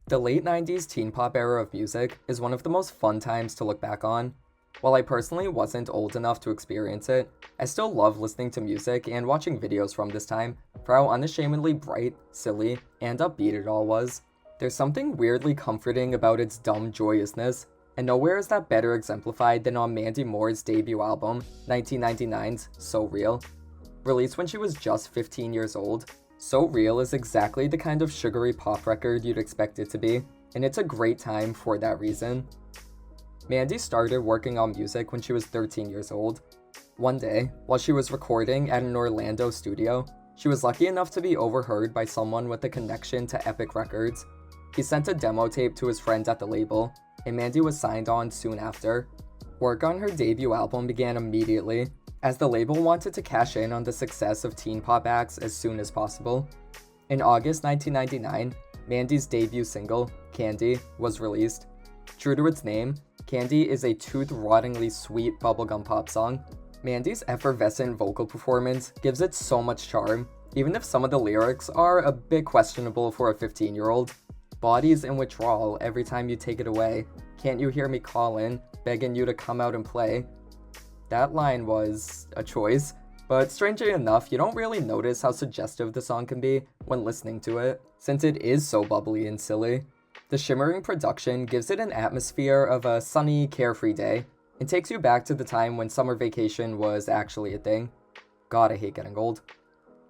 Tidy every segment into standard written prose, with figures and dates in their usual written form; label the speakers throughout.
Speaker 1: The late 90s teen pop era of music is one of the most fun times to look back on. While I personally wasn't old enough to experience it, I still love listening to music and watching videos from this time for how unashamedly bright, silly, and upbeat it all was. There's something weirdly comforting about its dumb joyousness, and nowhere is that better exemplified than on Mandy Moore's debut album, 1999's So Real. Released when she was just 15 years old, So Real is exactly the kind of sugary pop record you'd expect it to be, and it's a great time for that reason. Mandy started working on music when she was 13 years old. One day, while she was recording at an Orlando studio, she was lucky enough to be overheard by someone with a connection to Epic Records. He sent a demo tape to his friends at the label, and Mandy was signed on soon after. Work on her debut album began immediately, as the label wanted to cash in on the success of teen pop acts as soon as possible. In August 1999, Mandy's debut single, Candy, was released. True to its name, Candy is a tooth-rottingly sweet bubblegum pop song. Mandy's effervescent vocal performance gives it so much charm, even if some of the lyrics are a bit questionable for a 15-year-old. Body's in withdrawal every time you take it away. Can't you hear me calling, begging you to come out and play? That line was a choice, but strangely enough, you don't really notice how suggestive the song can be when listening to it, since it is so bubbly and silly. The shimmering production gives it an atmosphere of a sunny, carefree day, and takes you back to the time when summer vacation was actually a thing. God, I hate getting old.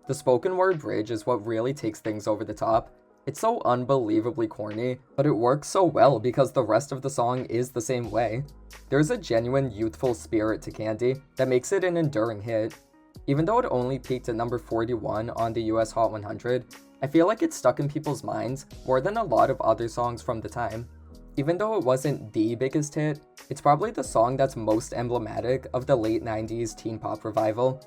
Speaker 1: The spoken word bridge is what really takes things over the top. It's so unbelievably corny, but it works so well because the rest of the song is the same way. There's a genuine youthful spirit to Candy that makes it an enduring hit. Even though it only peaked at number 41 on the US Hot 100, I feel like it's stuck in people's minds more than a lot of other songs from the time. Even though it wasn't the biggest hit, it's probably the song that's most emblematic of the late 90s teen pop revival.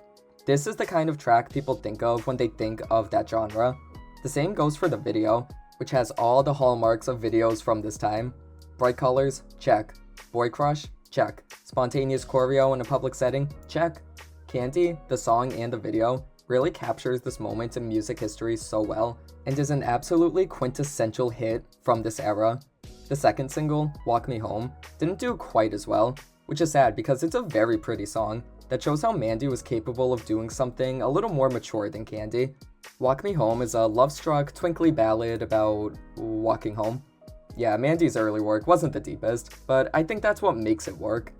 Speaker 1: This is the kind of track people think of when they think of that genre. The same goes for the video, which has all the hallmarks of videos from this time. Bright colors, check. Boy crush, check. Spontaneous choreo in a public setting, check. Candy, the song and the video, really captures this moment in music history so well, and is an absolutely quintessential hit from this era. The second single, Walk Me Home, didn't do quite as well, which is sad because it's a very pretty song that shows how Mandy was capable of doing something a little more mature than Candy. Walk Me Home is a love-struck, twinkly ballad about walking home. Yeah, Mandy's early work wasn't the deepest, but I think that's what makes it work.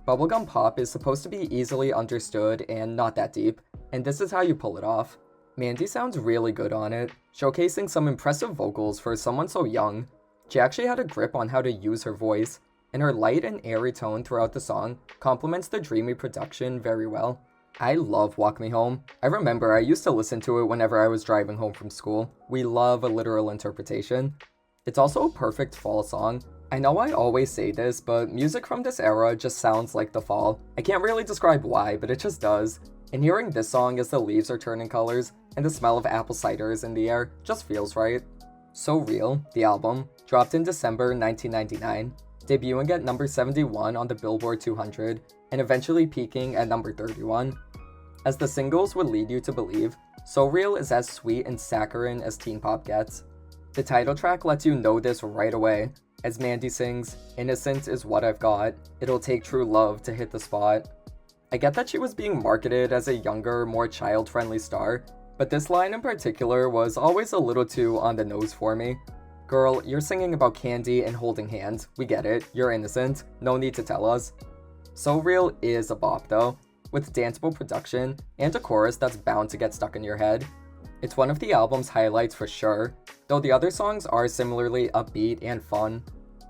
Speaker 1: Bubblegum pop is supposed to be easily understood and not that deep, and this is how you pull it off. Mandy sounds really good on it, showcasing some impressive vocals for someone so young. She actually had a grip on how to use her voice, and her light and airy tone throughout the song complements the dreamy production very well. I love Walk Me Home. I remember I used to listen to it whenever I was driving home from school. We love a literal interpretation. It's also a perfect fall song. I know I always say this, but music from this era just sounds like the fall. I can't really describe why, but it just does. And hearing this song as the leaves are turning colors and the smell of apple cider is in the air just feels right. So Real, the album, dropped in December 1999, debuting at number 71 on the Billboard 200, and eventually peaking at number 31. As the singles would lead you to believe, So Real is as sweet and saccharine as teen pop gets. The title track lets you know this right away, as Mandy sings, "Innocence is what I've got, it'll take true love to hit the spot." I get that she was being marketed as a younger, more child-friendly star, but this line in particular was always a little too on the nose for me. Girl, you're singing about candy and holding hands, we get it, you're innocent, no need to tell us. So Real is a bop though, with danceable production and a chorus that's bound to get stuck in your head. It's one of the album's highlights for sure, though the other songs are similarly upbeat and fun.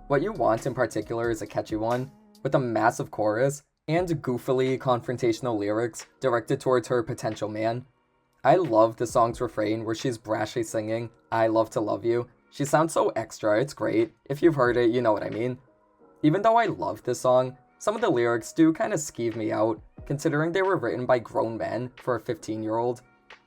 Speaker 1: What You Want in particular is a catchy one, with a massive chorus and goofily confrontational lyrics directed towards her potential man. I love the song's refrain where she's brashly singing, "I love to love you." She sounds so extra, it's great. If you've heard it, you know what I mean. Even though I love this song, some of the lyrics do kinda skeeve me out, considering they were written by grown men for a 15-year-old.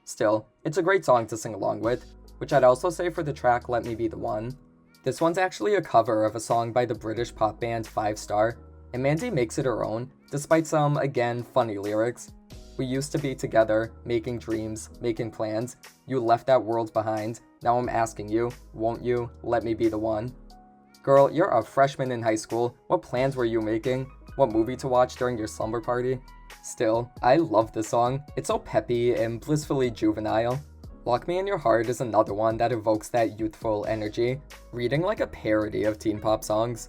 Speaker 1: Still, it's a great song to sing along with, which I'd also say for the track Let Me Be the One. This one's actually a cover of a song by the British pop band 5 Star, and Mandy makes it her own, despite some, again, funny lyrics. "We used to be together, making dreams, making plans. You left that world behind. Now I'm asking you, won't you let me be the one? Girl, you're a freshman in high school. What plans were you making? What movie to watch during your slumber party? Still, I love this song. It's so peppy and blissfully juvenile. Lock Me in Your Heart is another one that evokes that youthful energy, reading like a parody of teen pop songs.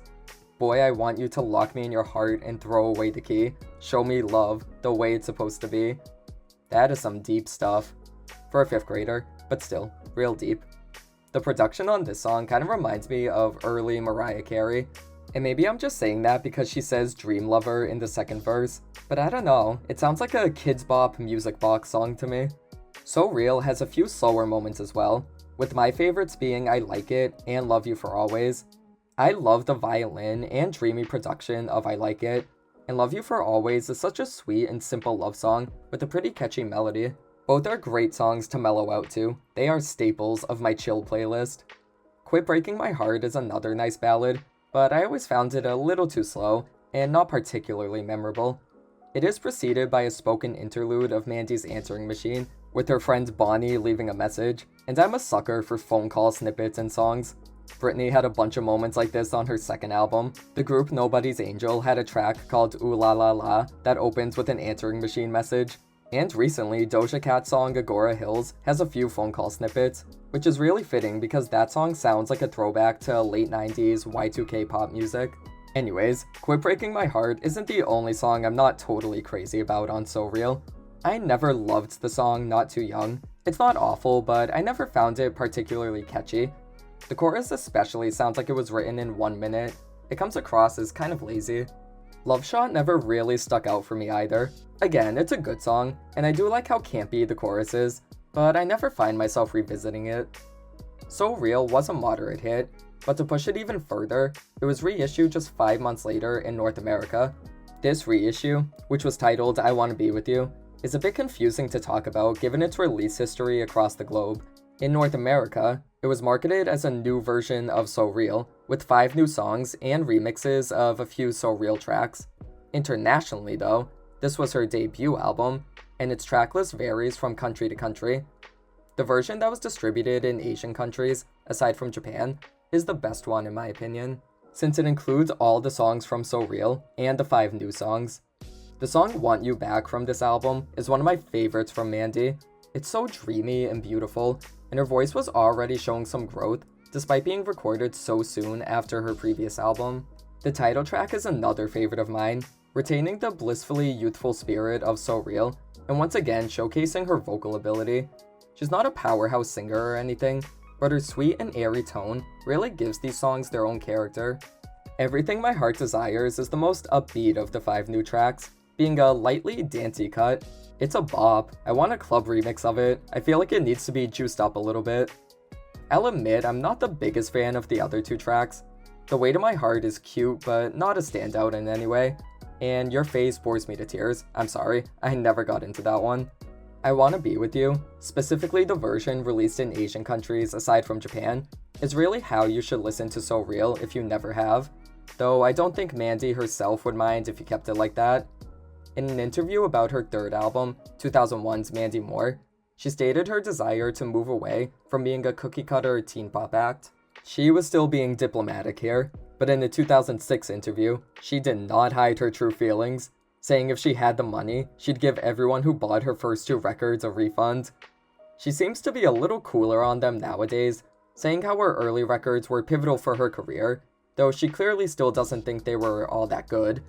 Speaker 1: Boy, I want you to lock me in your heart and throw away the key. Show me love, the way it's supposed to be. That is some deep stuff. For a 5th grader, but still, real deep. The production on this song kind of reminds me of early Mariah Carey. And maybe I'm just saying that because she says Dream Lover in the 2nd verse, but I don't know, it sounds like a Kids Bop music box song to me. So Real has a few slower moments as well, with my favorites being I Like It and Love You For Always. I love the violin and dreamy production of I Like It, and Love You For Always is such a sweet and simple love song with a pretty catchy melody. Both are great songs to mellow out to. They are staples of my chill playlist. Quit Breaking My Heart is another nice ballad, but I always found it a little too slow and not particularly memorable. It is preceded by a spoken interlude of Mandy's answering machine, with her friend Bonnie leaving a message, and I'm a sucker for phone call snippets and songs. Britney had a bunch of moments like this on her 2nd album. The group Nobody's Angel had a track called Ooh La La La that opens with an answering machine message. And recently, Doja Cat's song Agora Hills has a few phone call snippets, which is really fitting because that song sounds like a throwback to late 90s Y2K pop music. Anyways, Quit Breaking My Heart isn't the only song I'm not totally crazy about on So Real. I never loved the song Not Too Young. It's not awful, but I never found it particularly catchy. The chorus especially sounds like it was written in 1 minute. It comes across as kind of lazy. Love Shot never really stuck out for me either. Again, it's a good song, and I do like how campy the chorus is, but I never find myself revisiting it. So Real was a moderate hit, but to push it even further, it was reissued just 5 months later in North America. This reissue, which was titled I Wanna Be With You, is a bit confusing to talk about given its release history across the globe. In North America, it was marketed as a new version of So Real, with 5 new songs and remixes of a few So Real tracks. Internationally though, this was her debut album, and its track list varies from country to country. The version that was distributed in Asian countries, aside from Japan, is the best one in my opinion, since it includes all the songs from So Real and the 5 new songs. The song Want You Back from this album is one of my favorites from Mandy. It's so dreamy and beautiful, and her voice was already showing some growth despite being recorded so soon after her previous album. The title track is another favorite of mine, retaining the blissfully youthful spirit of So Real, and once again showcasing her vocal ability. She's not a powerhouse singer or anything, but her sweet and airy tone really gives these songs their own character. Everything My Heart Desires is the most upbeat of the 5 new tracks, being a lightly dancey cut. It's a bop. I want a club remix of it. I feel like it needs to be juiced up a little bit. I'll admit I'm not the biggest fan of the other 2 tracks. The Way to My Heart is cute, but not a standout in any way. And Your Face Bores Me to Tears. I'm sorry, I never got into that one. I Wanna Be With You, specifically the version released in Asian countries aside from Japan, is really how you should listen to So Real if you never have. Though I don't think Mandy herself would mind if you kept it like that. In an interview about her 3rd album, 2001's Mandy Moore, she stated her desire to move away from being a cookie-cutter teen pop act. She was still being diplomatic here, but in a 2006 interview, she did not hide her true feelings, saying if she had the money, she'd give everyone who bought her first 2 records a refund. She seems to be a little cooler on them nowadays, saying how her early records were pivotal for her career, though she clearly still doesn't think they were all that good.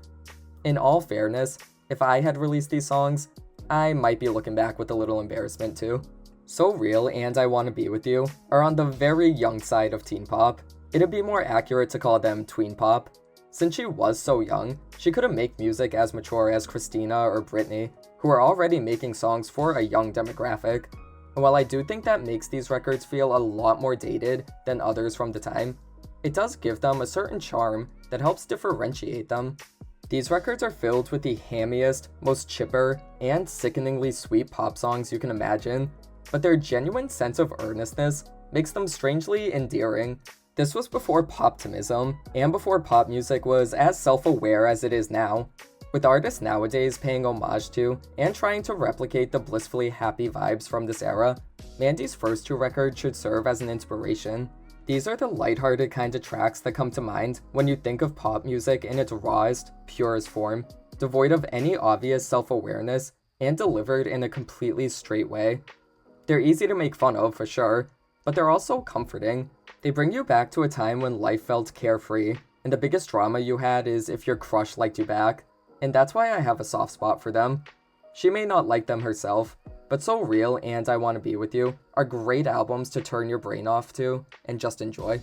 Speaker 1: In all fairness, if I had released these songs, I might be looking back with a little embarrassment too. So Real and I Wanna Be With You are on the very young side of teen pop. It'd be more accurate to call them tween pop. Since she was so young, she couldn't make music as mature as Christina or Britney, who are already making songs for a young demographic. And while I do think that makes these records feel a lot more dated than others from the time, it does give them a certain charm that helps differentiate them. These records are filled with the hammiest, most chipper, and sickeningly sweet pop songs you can imagine, but their genuine sense of earnestness makes them strangely endearing. This was before poptimism, and before pop music was as self-aware as it is now. With artists nowadays paying homage to and trying to replicate the blissfully happy vibes from this era, Mandy's first two records should serve as an inspiration. These are the lighthearted kind of tracks that come to mind when you think of pop music in its rawest, purest form, devoid of any obvious self-awareness and delivered in a completely straight way. They're easy to make fun of for sure, but they're also comforting. They bring you back to a time when life felt carefree, and the biggest drama you had is if your crush liked you back, and that's why I have a soft spot for them. She may not like them herself, but So Real and I Wanna Be With You are great albums to turn your brain off to and just enjoy.